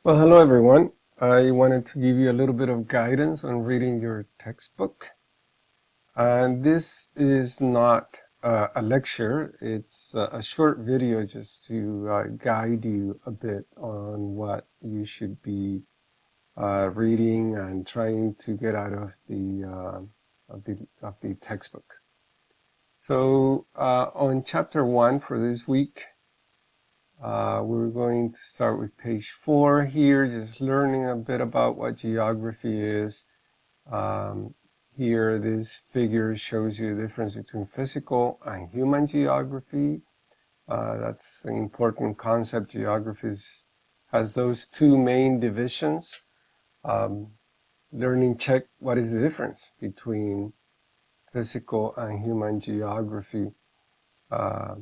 Well, hello everyone. I wanted to give you a little bit of guidance on reading your textbook. And this is not a lecture, it's a short video just to guide you a bit on what you should be reading and trying to get out of the textbook. So on chapter 1 for this week, we're going to start with page 4 here, just learning a bit about what geography is. Here, this figure shows you the difference between physical and human geography. That's an important concept. Geography has those two main divisions. Learning check what is the difference between physical and human geography. Uh,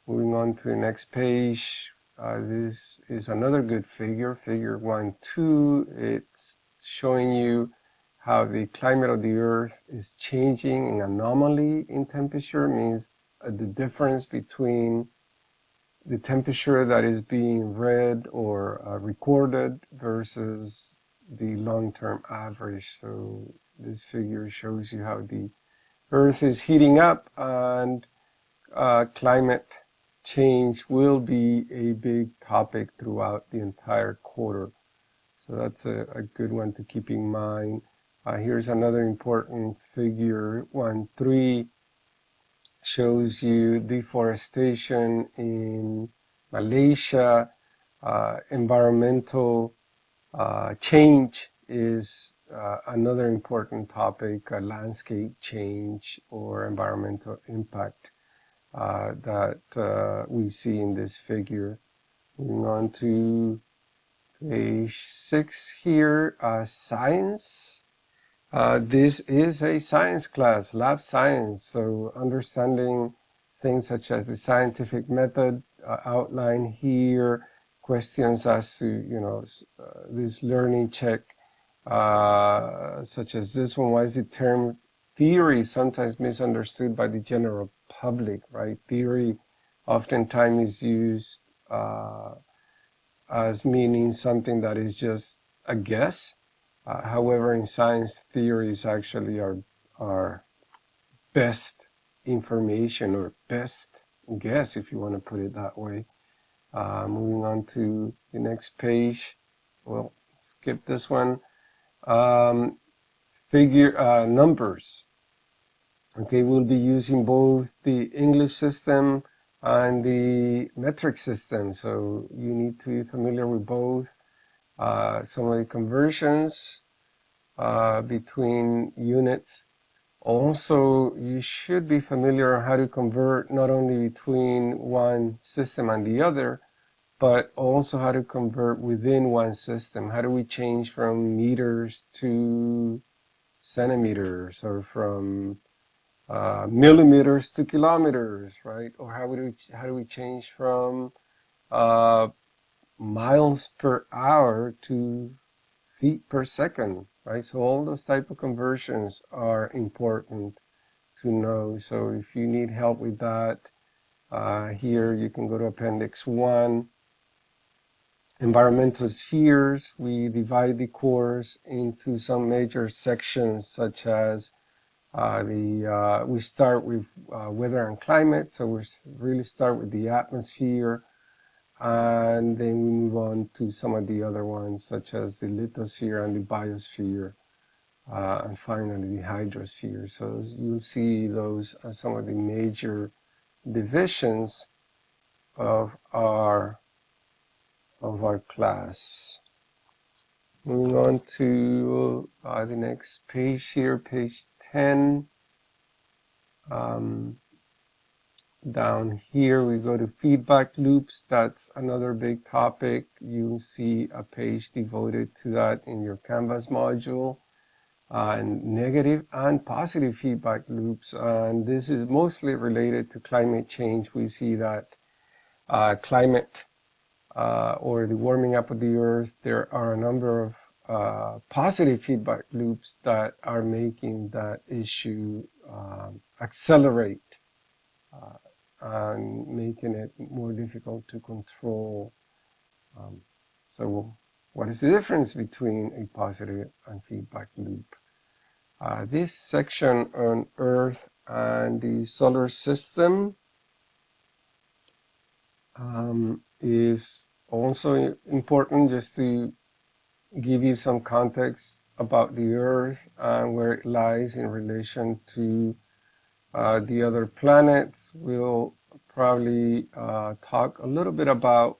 Moving on to the next page, this is another good figure, figure 1-2. It's showing you how the climate of the Earth is changing. An anomaly in temperature means the difference between the temperature that is being read or recorded versus the long-term average. So this figure shows you how the Earth is heating up and climate change will be a big topic throughout the entire quarter. So that's a good one to keep in mind. Here's another important figure, 1-3, shows you deforestation in Malaysia. Environmental change is another important topic, landscape change or environmental impact that we see in this figure. Moving on to page 6 here, science. This is a science class, lab science, so understanding things such as the scientific method outlined here, questions as to, this learning check, such as this one. Why is the term theory sometimes misunderstood by the general public, right? Theory oftentimes is used as meaning something that is just a guess. However, in science, theories actually are best information or best guess, if you want to put it that way. Moving on to the next page. Well, skip this one. Numbers. Okay, we'll be using both the English system and the metric system, so you need to be familiar with both. Some of the conversions between units. Also, you should be familiar how to convert not only between one system and the other, but also how to convert within one system. How do we change from meters to centimeters, or from millimeters to kilometers, right? Or how do we change from miles per hour to feet per second, right? So all those type of conversions are important to know. So if you need help with that, here you can go to Appendix 1. Environmental spheres, we divide the course into some major sections, such as we start with weather and climate, so we really start with the atmosphere, and then we move on to some of the other ones, such as the lithosphere and the biosphere, and finally the hydrosphere. So you'll see those as some of the major divisions of our class. Moving on to the next page here, page 10. Down here we go to feedback loops. That's another big topic. You'll see a page devoted to that in your Canvas module. Negative and positive feedback loops, and this is mostly related to climate change. We see that climate or the warming up of the Earth, there are a number of positive feedback loops that are making that issue accelerate and making it more difficult to control. So What is the difference between a positive and feedback loop? This section on Earth and the solar system is also important, just to give you some context about the Earth and where it lies in relation to the other planets. We'll probably talk a little bit about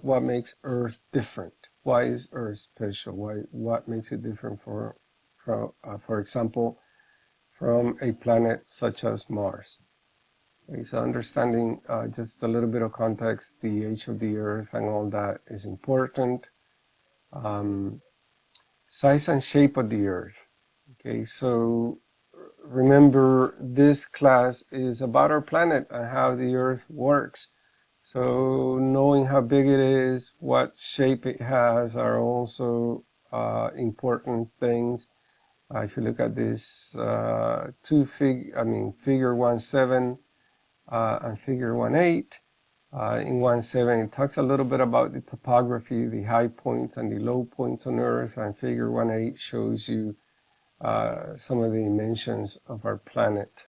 what makes Earth different. Why is Earth special? What makes it different for example, from a planet such as Mars? Okay, so understanding just a little bit of context, the age of the Earth and all that is important. Size and shape of the Earth. Okay, so remember, this class is about our planet and how the Earth works. So knowing how big it is, what shape it has, are also important things. If you look at this figure 1.7 and figure 1.8. In 1.7, it talks a little bit about the topography, the high points and the low points on Earth, and figure 1.8 shows you some of the dimensions of our planet.